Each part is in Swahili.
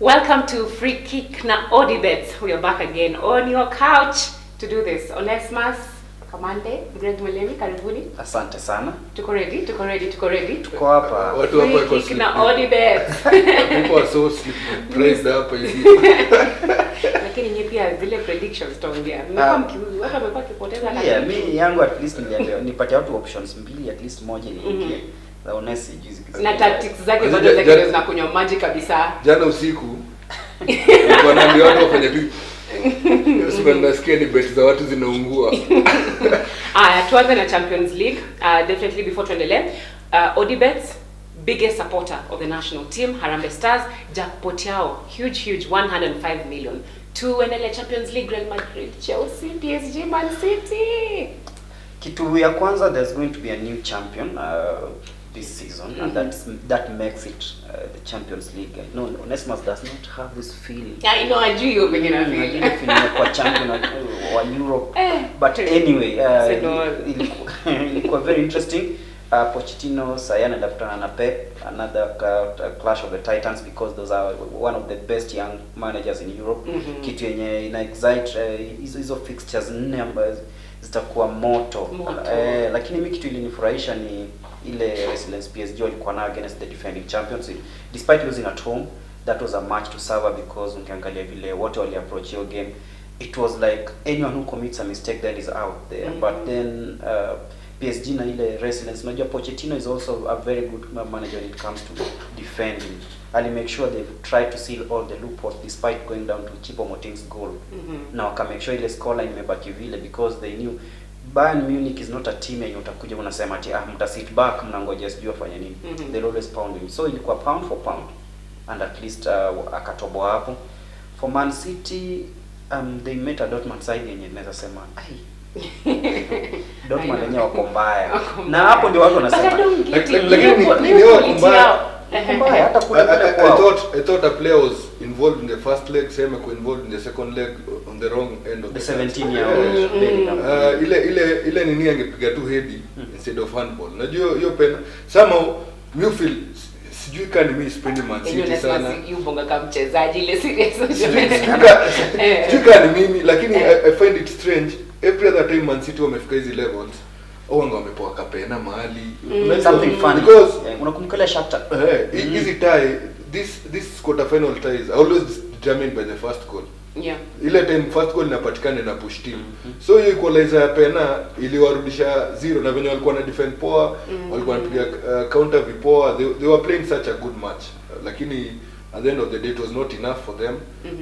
Welcome to Free Kick na Audibets. We are back again on your couch to do this. Onesmus, Kamande, Greg Mwelemi, karibuni. Asante sana. Tuko ready? Tuko hapa. Free Kick na Audibets. People are so praised up hivi. Lakini nyinyi pia zile predictions tuongea. Mmekuwa mkiuza, hata mmekuwa kipoteza kama. Yeah, mimi yangu at least nipatie watu options mbili, at least moja niingie. Na unesi juzi. Na tactics zake bado zake zinakunywa maji kabisa. Jana usiku nilikuwa naambia watu wafanye tu. Sasa nasikia ni bet za watu zinaungua. Tuanze na Champions League. Definitely before tuendelee. Audibets, biggest supporter of the national team, Harambee Stars, jackpot yao huge 105 million. Tuendelee Champions League, Real Madrid, Chelsea, PSG, Man City. Kitu ya kwanza, there's going to be a new champion this season, and that makes it the Champions League. No, Onesmus does not have this feeling. Yeah, I know, I do you pengine na feeling. Kwa champion wa Europe. But anyway, ilikuwa very interesting. Pochettino sayana dakutana na Pep, another clash of the titans, because those are one of the best young managers in Europe. Kitu yenye ina excite hizo fixtures nne ambazo zitakuwa moto. Lakini mimi kitu ilinifurahisha ni ile resilience PSG walikuwa nayo against the defending champions. Despite losing at home, that was a match to savor, because ukiangalia vile wote wali approach your game, it was like anyone who commits a mistake then is out there. But then PSG na ile resilience, unajua Pochettino is also a very good manager when it comes to defending. Ali make sure they try to seal all the loopholes despite going down to Choupo-Moting's goal. Na waka make sure ile scoreline imebaki vile, because they knew Bayern Munich is not a team yenye utakuja unasema ati mta sit back mnangoja sijui afanye nini. They'll always pound him. So ilikuwa pound for pound, and at least akatoboa hapo. For Man City, they met a Dortmund side yenye naweza sema Dortmund wenyewe wako mbaya. Na hapo ndio watu wanasema lakini ni wako mbaya. Hata I thought the player was involved in the first leg, same ko involved in the second leg on the wrong end of the 17-year-old. Ile nini angepiga tu head instead of handball. Unajua hiyo pena somehow you feel sijui kani mimi sipendi Man City sana. You bonga kama mchezaji ile serious. Sijui kani mimi, lakini I find it strange every other time Man City wamefika hizi levels wanga wamepoa kapena mahali. Something funny, because unakumbuka Shakhtar easy tie, this quarter final ties always determined by the first goal. Yeah, ile time first goal inapatikana na push team. So hiyo equalizer ya pena iliwarudisha zero, na venye walikuwa na defend poa, walikuwa wanapiga counter vipoa. They were playing such a good match, lakini at the end of the day it was not enough for them.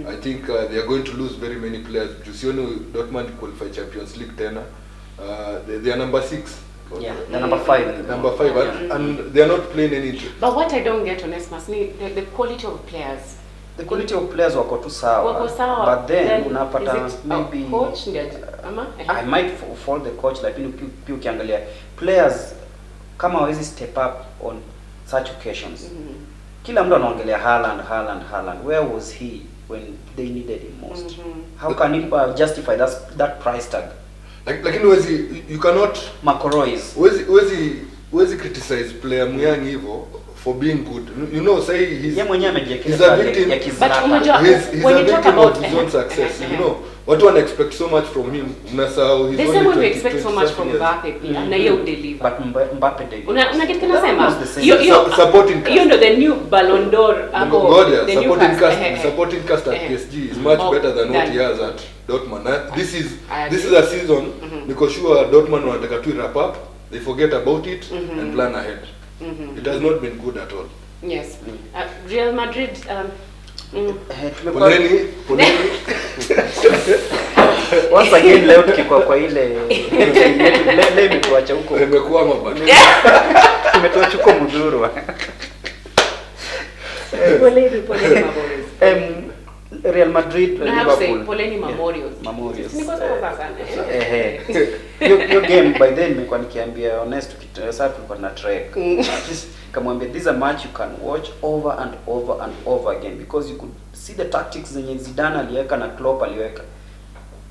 I think they are going to lose very many players. Jusioni Dortmund qualify Champions League tena. They are number 6. Yeah, they're number 5. Number 5, and they are not playing any. But what I don't get, Onesmus, the quality of players. The quality of players wako tu sawa. But then unapata maybe coach ndiye ama I might fall the coach, lakini pia ukiangalia players kama hawezi step up on such occasions. Kila mtu anaongelea Haaland. Where was he when they needed him most? How can he justify that price tag? Lakini you cannot Macroys. Wezi criticize player myangi hivyo for being good. You know, say he's a victim. But he's a victim of his own success. You know, what one expect so much from him. Unasahau he's only 20. They expect so much from Mbappe pia na yeye udeliver. But Mbappe deliver. Una kitu nasema? Supporting cast. You know the new Ballon d'Or supporting cast at PSG is much better than what he has at Dortmund. This is a season because sure Dortmund wanataka to wrap up. They forget about it and plan ahead. It has not been good at all. Yes. Real Madrid Poleni. Once again leo tukikuwa kwa ile leo imetuacha huko. Imekuwa mabaki. Imetuacha huko mzuri. Poleni Real Madrid Liverpool. Poleni Memorials. Niko sawa sana. Your game by then nimekuwa nikiambia honest sasa tulikuwa na track. Kamwambia this is a match you can watch over and over again, because you could see the tactics zenye Zidane aliweka na Klopp aliweka.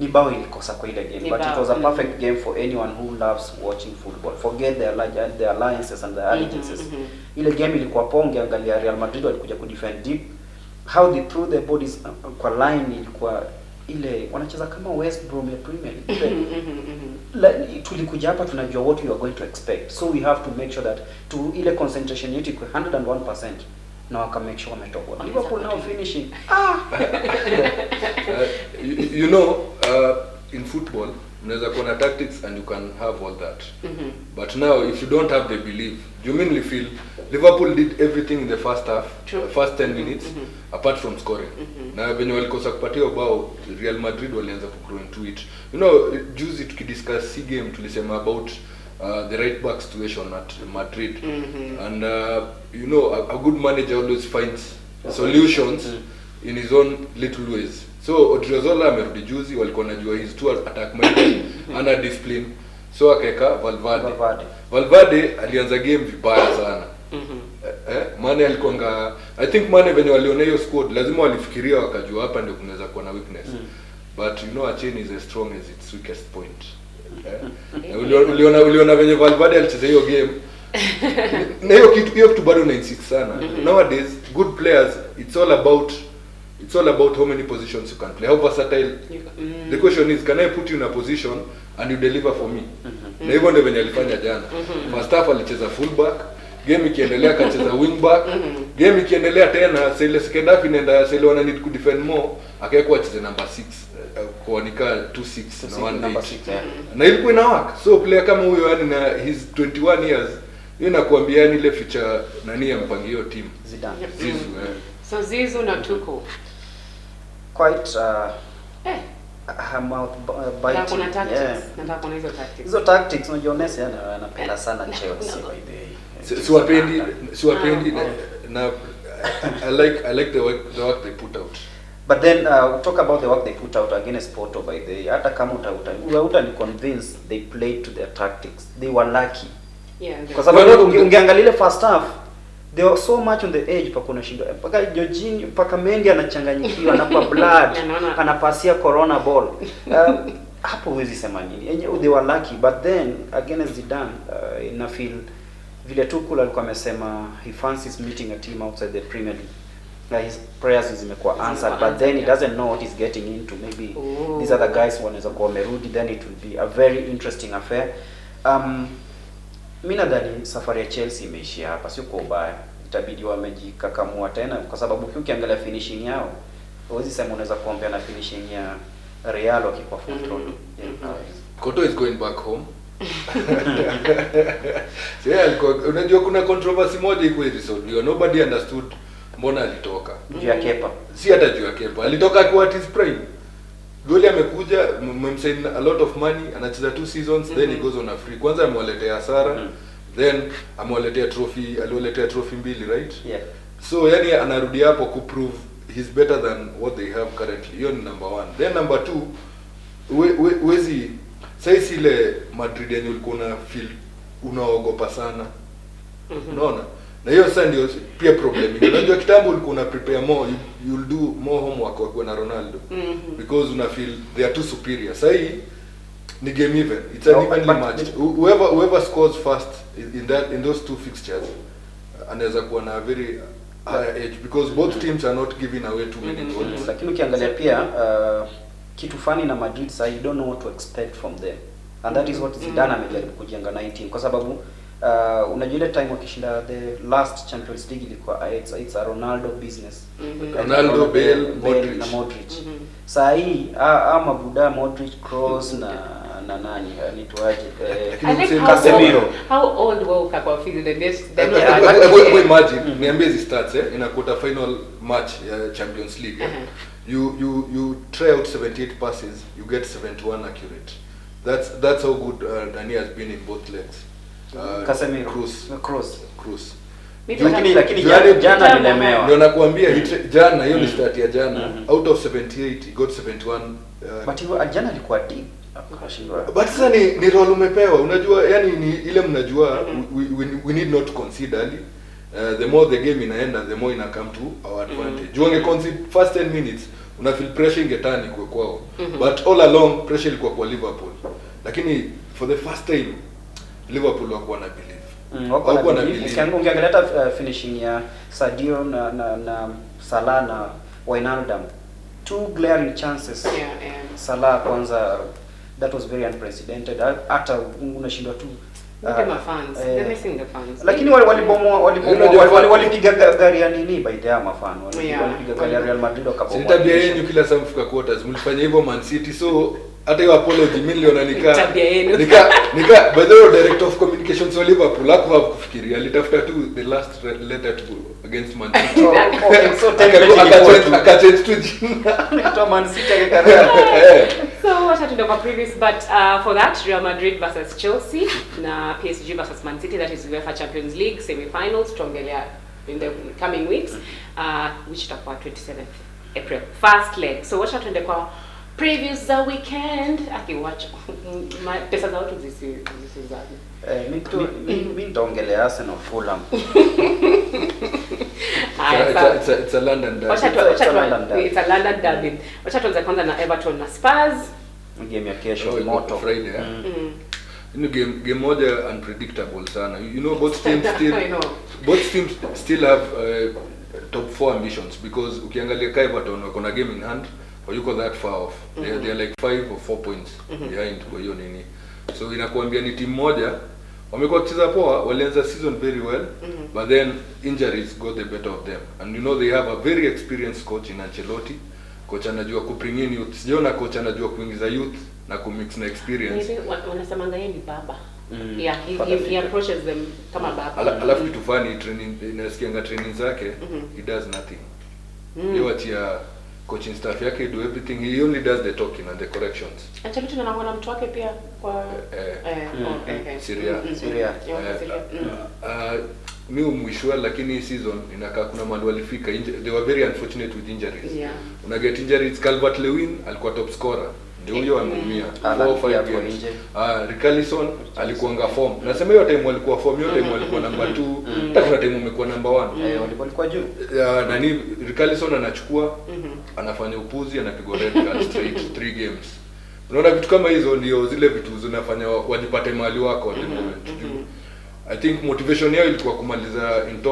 Ni bao ilikosa kwa ile game, but it was a perfect game for anyone who loves watching football. Forget their alliances and their allegiances. Ile game ilikuwa ponge, angalia Real Madrid walikuja ku defend deep. how they threw their bodies kwa line ilikuwa ile wanacheza kama West Brom ya Premier League. Tulikuja hapa tunajua what we are going to expect, so we have to make sure that ile concentration yetu iko 101%, na waka make sure wametoka. Liverpool now finishing you know, in football unaweza kuwa na tactics and you can have all that, but now if you don't have the belief, genuinely feel Liverpool did everything in the first half, first 10 minutes, apart from scoring. Na when walikosa kupatia bao, Real Madrid walianza kugrow into it. You know, juzi tukidiscuss si game tulisema about the right back situation at Madrid, and you know, a good manager always finds solutions in his own little ways. So Odriozola amerudi juzi, walikuwa najua his two attack minded ana discipline, so akeka Valverde alianza game vibaya sana. Mane alikuwa I think Mane venye waliona hiyo squad lazima walifikiria wakajua hapa ndio kunaweza kuwa na weakness, but you know, a chain is as strong as its weakest point. Uliona venye Valverde alicheza hiyo game na hiyo kitu bado na insist sana. Nowadays good players, it's all about how many positions you can play, how versatile. The question is, can I put you in a position and you deliver for me? Na hivyo ndio venye alifanya jana. First half alicheza fullback, game ikiendelea akacheza wingback, game ikiendelea tena sele second half inaenda sele wana need to defend more, akaekwa acheze number 6 kuonika 2-6 na 1-8, na ilikuwa ina work. So player kama huyo, yani na his 21 years, yeye nakuambia ni ile feature nani ampangio team Zidane. Zizou. So Zizou na Tuchel Quite mouth biting. Kuna tactics. Nataka kuna hizo tactics. Hizo tactics unajua Messi anapenda sana Chelsea by the way. Siwapendi na I like the work they put out. But then talk about the work they put out against Porto by the way. Hata kama uta ni convinced they played to their tactics. They were lucky. Yeah. Kwa sababu ungeangalia ile first half, they were so much on the edge pa kuna shindo. Paka Jorginho, paka Mendy anachanganyikiwa na kwa blood, anapasia corona ball. Hapo huwezi sema nini. They were lucky, but then against Zidane, ina feel vile Tuchel alikuwa amesema he fancies meeting a team outside the Premier League. His prayers zimekuwa answered, but then he doesn't know what he's getting into. Maybe these other guys wanaweza kuwa wamerudi, then it will be a very interesting affair. Mimi nadhani safari ya Chelsea imeishia hapa, sio kwa ubaya. Itabidi wamejikakamua tena, kwa sababu ukiangalia finishing yao, huwezi sema unaweza kuombea na finishing ya Real wakikuwa front row. Koto is going back home. Unajua kuna controversy moja iko resolve. Nobody understood mbona alitoka. Juu ya Kepa. Si hata juu ya Kepa. Alitoka akiwa at his prime. Goli amekuja, mmemsign a lot of money, anacheza 2 seasons, then he goes on a free. Kwanza amewaletea hasara, then amewaletea trophy, aliwaletea trophy mbili, right? Yeah. So yani anarudi hapo ku prove he's better than what they have currently. Hiyo ni number 1. Then number 2, wezi sasa ile Madrid yenye ulikuwa na feel unaogopa sana. Unaona? Na hiyo sasa ndio pia problem. Unajua kitambo ulikuwa una prepare more, you'll do more homework kwa na Ronaldo. Because una feel they are too superior. Sasa hii ni game even. It's an evenly matched. Whoever scores first in those two fixtures anaweza kuwa na very higher edge, because both teams are not giving away too many goals. Lakini ukiangalia pia kitu fani na Madrid sasa, you don't know what to expect from them. And that is what Zidane amejaribu kujenga 19, kwa sababu unajua ile time wakishinda the last Champions League ilikuwa it's a Ronaldo business. Ronaldo, Bale, Modric. Sasa hii mabuda Modric, Kroos na nani nitwaje Casemiro. How old were kwa feel the best? Imagine niambie hizi stats in a quarter final match ya Champions League. You try out 78 passes, you get 71 accurate. That's how good Dani has been in both legs. Casemiro, Kroos. Lakini jana nilemewa. Ndio nakuambia jana hiyo ni stat ya jana. Out of 78 he got 71. But hiyo jana alikuwa deep. But sasa ni role umepewa. Unajua yani ni ile mnajua we need not consider the more the game inaenda, the more ina come to our advantage. Juange concede first 10 minutes una feel pressure ingetani kwa kwao. But all along pressure ilikuwa kwa Liverpool. Lakini for the first time Liverpool wako na believe. Wako na believe. Ukiangalia hata finishing ya Sadio na Salah na Wijnaldum, 2 glaring chances. Salah kwanza, that was very unprecedented. Hata unashindwa tu they're missing the fans. Lakini walipiga gari ya nini by the mafan. Walipiga gari ya Real Madrid wakabomoa. Tabia yenu kila saa mfika quarters mlifanya hivyo Man City, so hata hiyo apology mimi niliona nika by the way, director of communications wa Liverpool hakuwa kufikiria, alitafuta tu the last letter to against Man City. Okay, so akachange tu jina to Man City So what happened over previous, but for that Real Madrid versus Chelsea na PSG versus Man City, that is UEFA Champions League semifinals tuongelea in the coming weeks, which itakuwa 27th April, first leg. So what happened kwa previews the weekend akiwatch pesa za watu zisizaje. Mimi nitaongelea Arsenal Fulham. It's a London derby. It's a London derby. Wacha tuanze kwanza na Everton na Spurs. Game ya kesho moto Friday. Game moja unpredictable sana. You know both teams still have top 4 ambitions, because ukiangalia Everton wako na game in hand, or you go that far off. They are like 5 or 4 points behind kwa hiyo nini. So inakuambia ni timu moja wamekuwa kucheza poa, walianza season very well, but then injuries got the better of them. And you know they have a very experienced coach in Ancelotti. Coach anajua kubring in youth. Sijaona coach anajua kuingiza youth na kumix na experience. Maybe wanasemanga yeye ni baba. Yeah, he approaches them kama baba. Alafu kitu funny, training inasikianga training zake, he does nothing. Yeye coaching staff yake do everything, he only does the talking and the corrections. Ancelotti na mtu wake pia kwa Syria. Mimi mwishwa, lakini season inakaa kuna mahali walifika, they were very unfortunate with injuries. Una get injuries. Calvert-Lewin alikuwa top scorer, ndio huyo ameumia 4-5 games. Richarlison alikuanga form. Nasema hiyo time walikuwa form, hiyo time walikuwa number 2, hata kuna time umekuwa number 1. Walikuwa juu. Nani Richarlison anachukua, anafanya upuzi, anapigwa red card straight 3 games. Unaona vitu kama hizo ndio zile vitu zinafanya wajipate mahali wako at the moment. I think motivation yao ilikuwa kumaliza in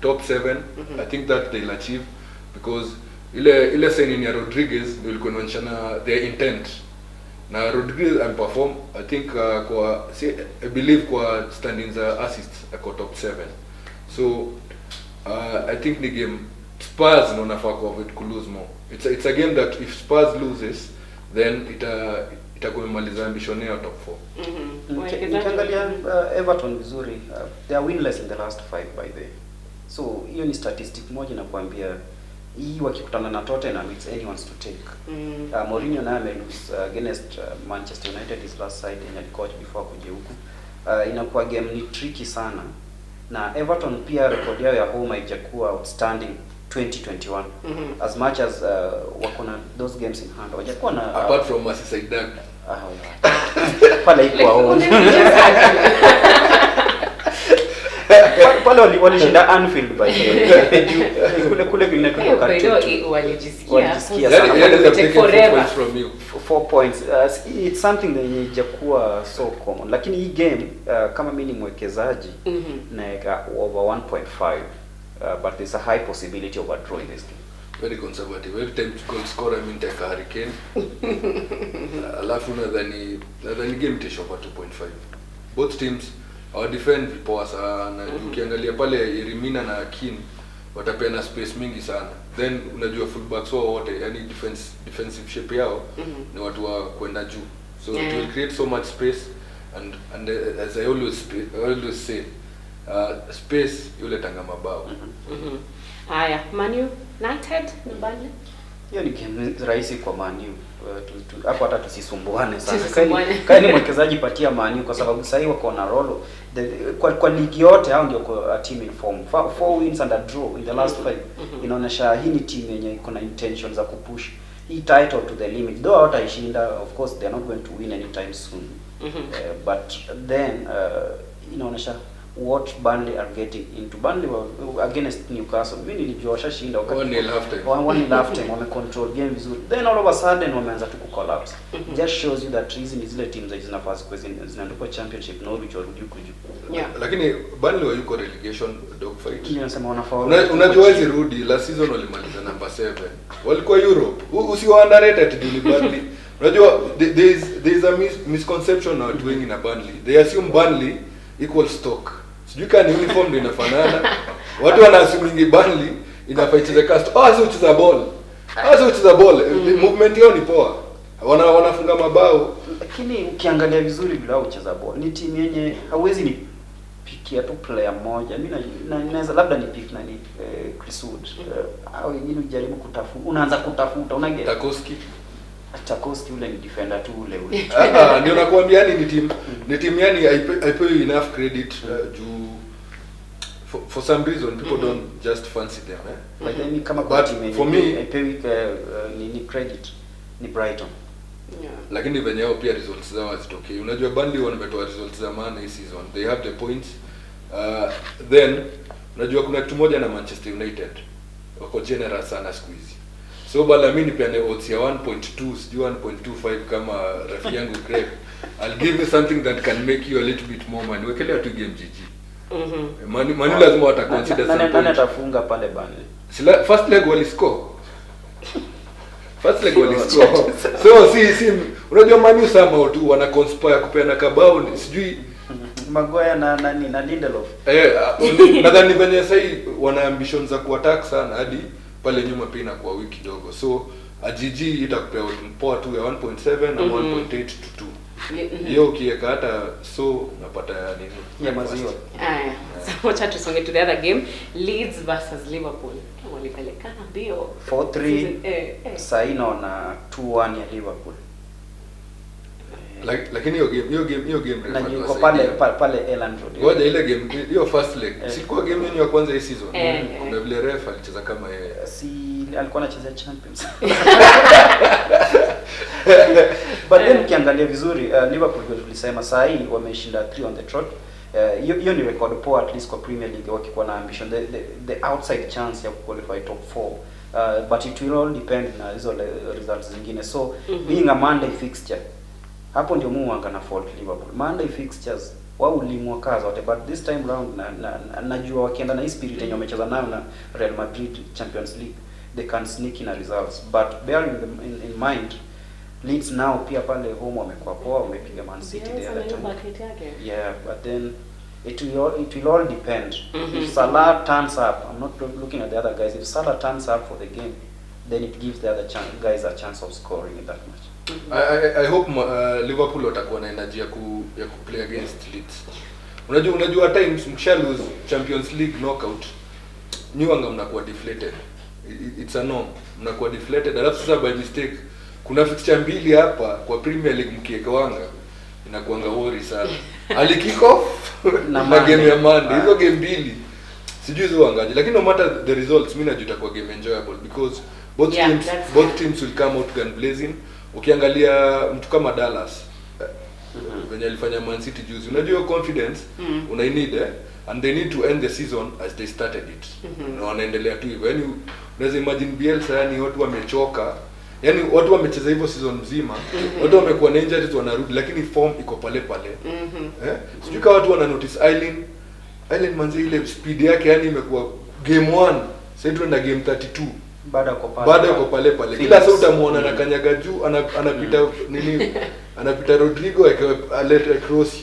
top 7. I think that they'll achieve, because ile signing ya Rodriguez ndio ilikuwa inaonyesha their intent. Na Rodriguez perform, I think I believe kwa standings assists ako top 7. So I think the game Spurs no nafaa kwa to lose more. It's a game that if Spurs loses, then itakuwa imaliza ambition yao top 4. Nikiangalia Everton vizuri, they are winless in the last 5 by the way. So hiyo ni statistic moja inakuambia hii wakikutana na Tottenham it's anyone's to take. Mourinho naye amelose against Manchester United his last side and coach before kuja huku. Inakuwa game ni tricky sana. Na Everton pia record yao ya home haijakuwa outstanding 2021. As much as wako na those games in hand, hawajakuwa na apart from Merseyside derby. Pale iko home. Pale walishinda Anfield by kule walijisikia sana. Take forever. 4 points. It's something that haijakuwa so common. Lakini hii game kama mimi ni mwekezaji naeka over 1.5. But there's a high possibility of a draw in this game. Very conservative. Every time goal scorer I mean take a Hurricane. Alafu nadhani game itasha over 2.5. Both teams our defend vipoa sana. Ukiangalia pale Irimina na Akin watapeana space mingi sana. Then unajua fullbacks wao wote, yani defensive shape yao ni watu wa kwenda juu. So it will create so much space, and as I always say, space yule tanga mabao. Haya, Man United nyumbani. Hiyo ni game rahisi kwa Man U. Hapo hata tusisumbuane sana. Kaini mwekezaji patia Man U kwa sababu sasa hivi wako na rolo. Kwa ligi yote hao ndio kwa team in form. 4 wins and a draw in the last 5. Inaonyesha hii ni team yenye iko na intentions za kupush hii title to the limit. Though hawataishinda, of course they are not going to win anytime soon. But then inaonyesha what Burnley are getting into. Burnley were against Newcastle. Mimi nilijua washashinda wakati 1-0 half time. 1-0 half time wame control game vizuri. Then all of a sudden wameanza tu collapse. Just shows you that reason is zile teams that zinafasi kwa zinaandikwa championship na Norwich warudi huko juu. Yeah. Lakini Burnley yuko relegation dogfight. Ndio nasema wanafaa. Unajua hizi rudi last season walimaliza number 7. Walikuwa Europe. Usio underrated ni Burnley. Unajua there is a misconception na watu wengi na Burnley. They assume Burnley equals stock. Sijui kama ni uniform ndio inafanana. Watu wanaassume Burnley inafaicheza cast. Sio ucheza ball. Sio ucheza ball. Movement yao ni poa. Wanafunga mabao. Lakini ukiangalia vizuri bila ucheza ball ni timu yenye hauwezi ni pikia tu player mmoja. Mimi naweza labda ni pick nani Chris Wood. Au wengine ujaribu kutafuta. Unaanza kutafuta unage Tarkowski ule ni defender tu ule. Ndio nakwambia ni team yani I pay enough credit for some reason people don't just fancy them But then kama but team for me I pay ni credit ni Brighton. Yeah. Lakini venye hao pia results zao hazitokei. Unajua Burnley wametoa results za maana hii season. They have the points. Then unajua kuna kitu moja na Manchester United. Wako generous sana siku hizi. So bala mimi nipeane odds ya 1.2 sijui 1.25 kama rafiki yangu Craig. I'll give you something that can make you a little bit more money. Wekelea tu game GG. Manu lazima wata consider something. Nani atafunga pale Burnley? First leg wali score. So si unajua Manu sama tu wana conspire kupeana kabao sijui Maguire na Lindelof. Nadhani venye sasa wana ambitions za kuattack sana hadi pale nyuma pia inakuwa weak kidogo. So GG itakupea poa tu ya 1.7 na 1.8 to 2. Hiyo ukiweka hata so unapata nini? Ya maziwa. So wacha tusonge to the other game, Leeds versus Liverpool. Walipelekana mbio 4-3 sasa na 2-1 ya Liverpool. Lakini hiyo game na yuko pale Elland Road. Ngoja ile game hiyo first leg. Sikuwa game yenyewe ya kwanza hii season. Kuna vile ref alicheza kama yeye. Si alikuwa anacheza Champions. But then ukiangalia vizuri Liverpool tulisema saa hii wameshinda 3 on the trot. Hiyo ni record poor at least kwa Premier League wakikuwa na ambition the outside chance ya qualify top 4. But it will all depend na hizo results zingine. So being a Monday fixture hapo ndio muanga na fault Liverpool. Monday fixtures wao ulimwa kaza wote but this time round najua wakienda na hii spirit yenye wamecheza nayo na Real Madrid Champions League they can sneak in a results but bearing in mind Leeds now pia pale home wamekuwa poa wamepiga Man City the other time. Yeah, but then it will all depend. If Salah turns up, I'm not looking at the other guys. If Salah turns up for the game, then it gives the other guys a chance of scoring in that match. I hope Liverpool watakuwa na energy ya ku play against Leeds. Unajua times mkisha lose Champions League knockout nyuanga mnakuwa deflated. It's a norm. Mnakuwa deflated. Alafu sasa by mistake kuna fixture mbili hapa kwa Premier League mkiweka wanga inakuanga worry sana. Ali kick off na game ya Monday. Hizo game mbili sijui hizo wangaje lakini no matter the results mimi najua itakuwa game enjoyable because both teams will come out gun blazing. Ukiangalia mtu kama Dallas venye alifanya Man City juzi unajua confidence una need and they need to end the season as they started it. Na wanaendelea tu hivyo. Yaani unaweza imagine Bielsa yani watu wamechoka. Yaani watu wamecheza hivyo season mzima. Watu wamekuwa na injuries wanarudi lakini form iko pale pale. Sijui kama watu wana notice Island manzi ile speed yake yani imekuwa game 1 sasa tunaenda game 32. Baada yuko pale pale. Kila saa utamuona na kanyaga juu anapita nini? Anapita Rodrigo alete cross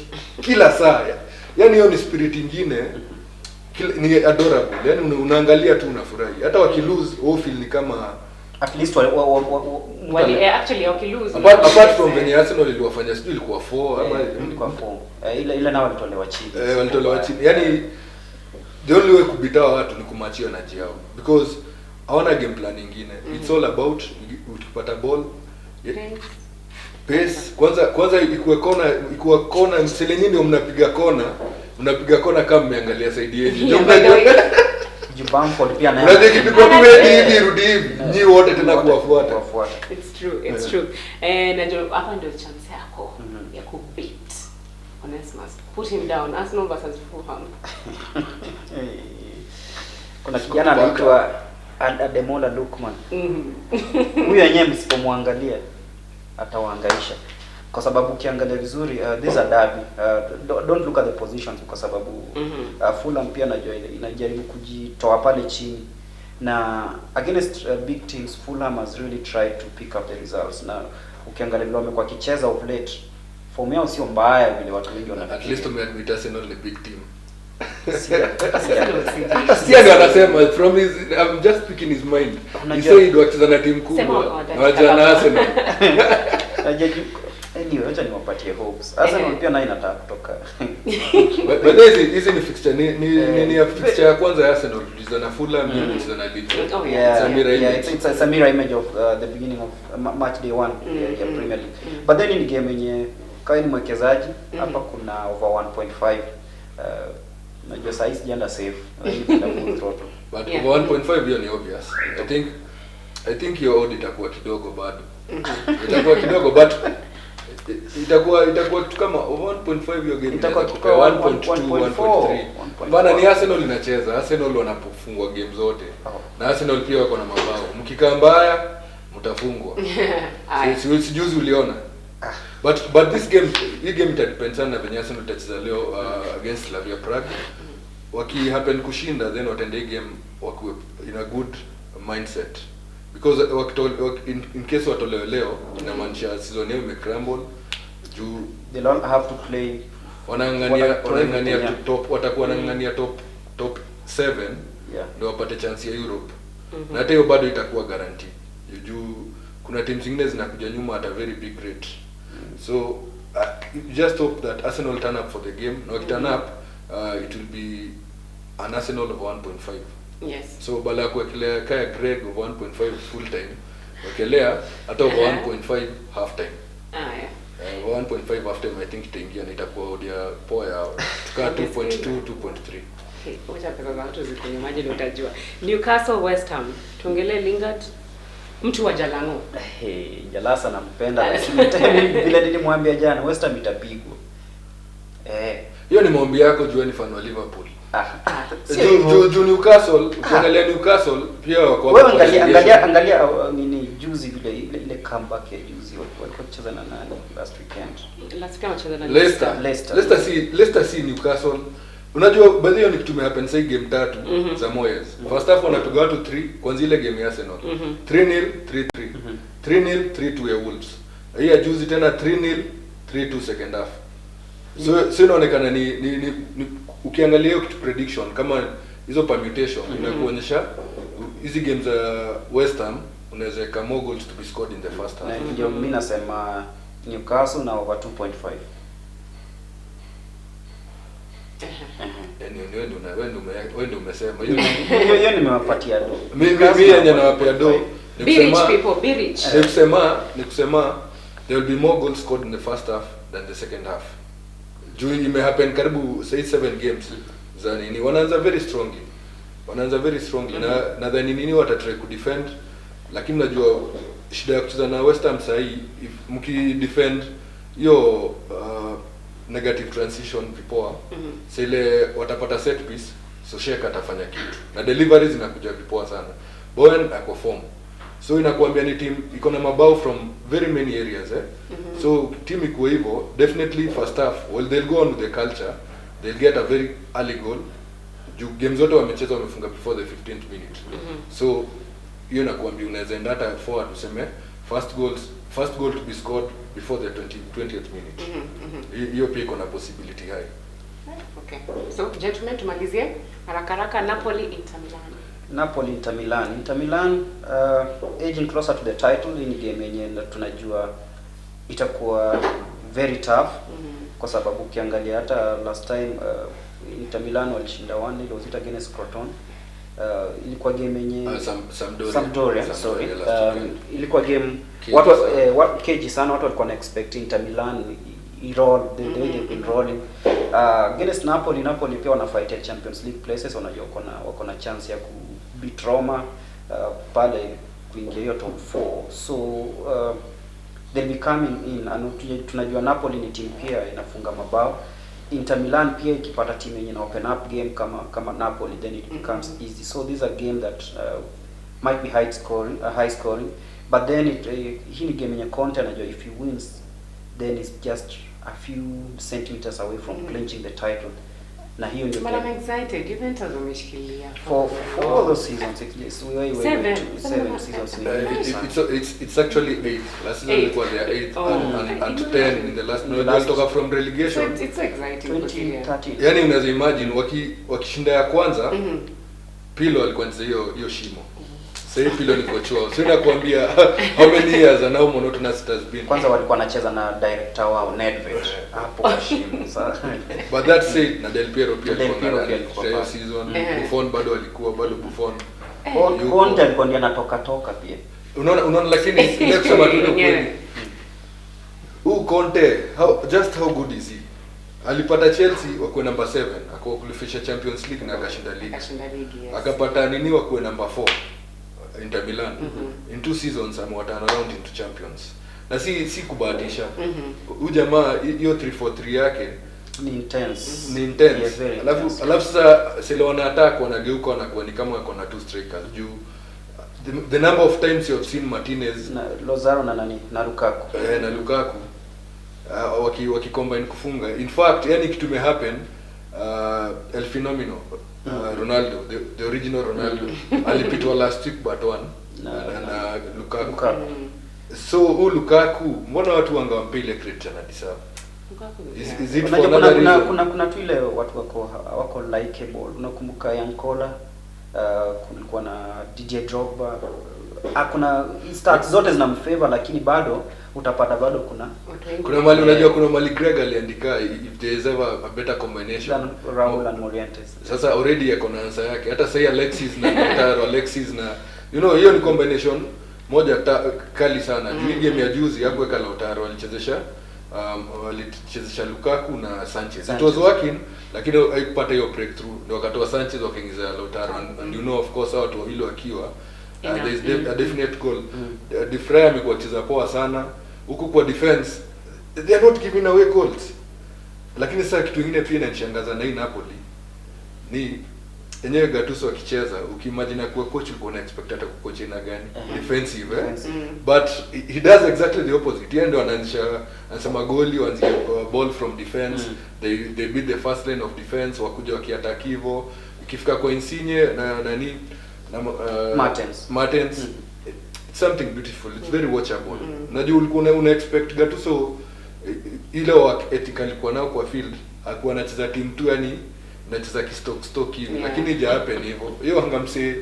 kila saa. Yaani hiyo ni spirit nyingine. Ni adorable. Yaani unaangalia tu unafurahi. Hata wakilose au feel ni kama at least actually wakilose. Apart from when Arsenal iliwafanya sijui ilikuwa 4 ama ilikuwa 4. Ile nao walitolewa chini. Walitolewa chini. Yaani the only way kubita watu ni kumachia na jiao because hawana game plan nyingine. It's all about ukipata ball pace kwanza ikuwe kona msele nyinyi mnapiga kona kama mmeangalia side yenu. Bamford pia naye. Unajua kipigwa tu hivi rudi hivi. Nyi wote tena kuwafuata. It's true. Najua hapa ndio chance yako ya kubeat. Ernest must put him down. Arsenal versus Fulham. Kuna kijana anaitwa Ademola Lukman. Huyu yenyewe msipomwangalia atawaangaisha. Kwa sababu ukiangalia vizuri these are derby. Don't look at the positions kwa sababu Fulham pia inajaribu kujitoa pale chini. Na against big teams, Fulham has really tried to pick up the results. Na ukiangalia vile wamekuwa kicheza of late, form yao sio mbaya vile watu wengi wanafikiria. At least umeadmit Arsenal ni big team. Sia ndo anasema from his, I'm just speaking his mind. He said wacheza na timu kubwa na wacheza na Arsenal. Anyway, acha niwapatie hopes. Arsenal pia nayo inataka kutoka. But hizi ni fixture ni fixture ya kwanza ya Arsenal tuliza na Fulham tuliza na Leeds. It's a mirror image of the beginning of match day 1 ya Premier League. But then in game yenye kai ni mwekezaji hapa kuna over 1.5 najua sasa sijaenda safe. But over 1.5 hiyo ni obvious. I think your audit itakuwa kidogo bado. Itakuwa kidogo but itakuwa kitu kama 1.5 hiyo game itakuwa 1.2 1.3. Bana ni Arsenal inacheza. Arsenal wanapofungwa game zote. Na Arsenal pia wako na mabao. Mkikaa mbaya mtafungwa. Sijuzi uliona. But this game itadepend sana venye Arsenal itacheza leo against Slavia Prague. Waki happen kushinda then wataenda game wakiwa in a good mindset. Because in case watolewe leo inamaanisha season yao imecrumble juu they don't have to play wanangania top watakuwa wanangania top 7 ndio wapate chance ya Europe. Na hata hiyo bado itakuwa guarantee juu kuna teams zingine zinakuja nyuma at a very big rate. So just hope that Arsenal turn up for the game. Na turn up it will be an Arsenal of 1.5. Yes. So bala kuwekelea kaya Greg of 1.5 full time. Wekelea hata of 1.5 half time. 1.5 half time I think itaingia na itakuwa odia poa ya tukaa 2.2 2.3. Wacha pesa za watu ziko nyumaje ndio utajua. Newcastle West Ham. Tuongelee Lingard. Mtu wa Jalango. Jalasa nampenda lakini vile nilimwambia jana West Ham itapigwa. Hiyo ni maombi yako juu ni fan wa Liverpool. Juu Newcastle, ukiangalia Newcastle pia wako wewe angalia nini juzi vile ile comeback ya juzi walikuwa kucheza na nani last weekend na Leicester si Newcastle. Unajua baadhi hiyo ni kitu happen say game 3 za Moyes. First half wanapiga watu 3 kwanza ile game ya Arsenal. 3-0 3-3. 3-0 3-2 ya Wolves. Hii ya juzi tena 3-0 3-2 second half. So inaonekana ni ukiangalia hiyo kitu prediction kama hizo permutation inakuonyesha hizi games za West Ham unaweza kama more goals to be scored in the first half. Na ndio mimi nasema Newcastle na over 2.5. Wewe ndio umesema hiyo nimewapatia do. Mimi yenye nawapea do. Nikusema there will be more goals scored in the first half than the second half. Juu imehappen karibu 7 games za nini wanaanza very strongly na nadhani nini watatry ku defend lakini najua shida ya kucheza na West Ham sasa hii mki defend hiyo negative transition vipoa sasa ile watapata set piece so Sheka atafanya kitu na deliveries zinakuja vipoa sana. Bowen ako form so inakuambia ni team iko na mabao from very many areas so team iko hivyo definitely first half well they'll go on with the culture, they'll get a very early goal juu games zote wamecheza wamefunga before the 15th minute. So hiyo inakuambia unaweza enda hata forward useme first goal to be scored before the 20th minute. Hiyo pia iko na possibility high. Okay. So gentlemen tumalizie haraka Napoli Inter Milan aging closer to the title in game yenye tunajua itakuwa very tough kwa sababu ukiangalia hata last time Inter Milan walishinda 1-0 was it against Croton. Ilikuwa game yenye Sampdoria ilikuwa game watu keji sana watu walikuwa expecting Inter Milan roll the way they've been rolling against Napoli pia wana fight Champions League places wanajua wako na chance ya ku beat Roma pale kuingia hiyo top 4 so they'll be coming in and tunajua Napoli ni team pia inafunga mabao Inter Milan pia ikipata team yenye na open up game kama Napoli, then it becomes easy. So these are game that might be high scoring, but then hii ni game yenye Conte anajua if he wins then it's just a few centimeters away from clinching the title. Na hiyo ndio. But I'm excited. Juventus wameshikilia for all those seasons. Yes, we went to 7 seasons. It's actually 8. Last season it was their 8th and 10 in the last. No, they took up from relegation. So it's so exciting. 2013. Yani unaweza imagine wakishinda ya kwanza, Pirlo alikuwa hiyo shimo. Sasa Pirlo ni coach wao. Sio nakwambia how many years and how monotonous it has been. Kwanza walikuwa wanacheza na director wao Nedved hapo kwa shimo sasa. But that said, na Del Piero pia alikuwa season. Buffon bado alikuwa Buffon. Conte alikuwa ndiye anatoka pia. Unaona lakini ile kusema tu kweli. Conte, how good is he? Alipata Chelsea wakuwe number 7, akawa kulifisha Champions League na akashinda league. Yes. Akapata nini wakuwe number 4. Inter Milan. In 2 seasons amewatan around into champions. Na si kubahatisha. Huyu jamaa hiyo 3-4-3 yake ni intense. Yes, alafu sasa Selona attack wanageuka wanakuwa ni kama wako na 2 strikers juu. The number of times you have seen Martinez na Lozano na Lukaku. Na Lukaku wakicombine kufunga. In fact, yani kitu me happen El Fenomeno Ronaldo, the original Ronaldo alipitwa last week but one na Lukaku. So Lukaku, mbona watu wangawampa ile credit na deserve? Is it for another reason? Kuna tu ile watu wako likeable. Unakumbuka Yankola, kulikuwa na DJ Drogba. Kuna stats zote zinamfavor lakini bado utapata bado kuna mali unajua kuna mali Greg aliandika if there is ever a better combination Raul and Morientes. Sasa already yako na answer yake. Hata sasa Alexis na Lautaro, Alexis na hiyo ni combination moja kali sana. Hii game ya juzi hakuweka Lautaro, alichezesha Lukaku na Sanchez. It was working lakini haikupata hiyo breakthrough. Ndio wakatoa Sanchez wakaingiza Lautaro and of course watu wawili wakiwa there is a definite goal. De Vrij amekuwa cheza poa sana. Huku kwa defense they are not giving away goals. Lakini sasa kitu kingine pia inanishangaza na hii Napoli ni yenyewe Gattuso akicheza, ukimagine kwa coach ulikuwa una expect hata kucoach ina gani defensive but he does exactly the opposite. Yeye ndo anasema goli wanzie ball from defense, they beat the first line of defense, wakuja wakiattack hivyo, ikifika kwa Insigne na nani na Martens. It's something beautiful, it's very watchable. Najua ulikuwa una expect Gattuso ile work ethic alikuwa nao kwa field, alikuwa anacheza team tu yani anacheza stock hivi lakini ja happen hivyo. Hiyo angamse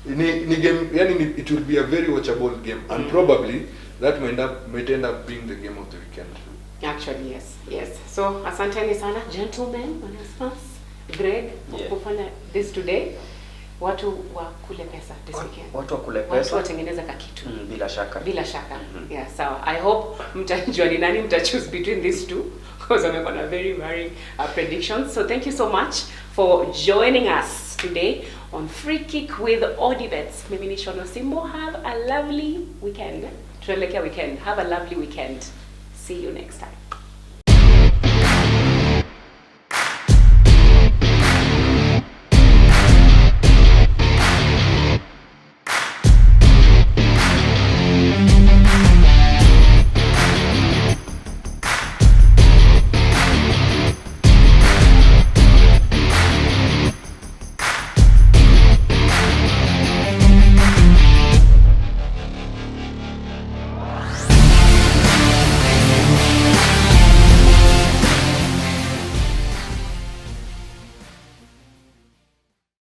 ni game yani it will be a very watchable game and probably that might end up being the game of the weekend. Actually yes. So asanteni sana gentlemen, Greg kufanya this today. Watu wakule pesa this weekend. Watu wakule pesa. Watu watengeneza kakitu. Bila shaka. Yeah, sawa. I hope mtajua ni nani mtachoose between these two because I'm going to very varying predictions. So thank you so much for joining us today on Free Kick with Odibets. Mimi ni Shono Simbo. Have a lovely weekend. Tunaelekea weekend. Have a lovely weekend. See you next time.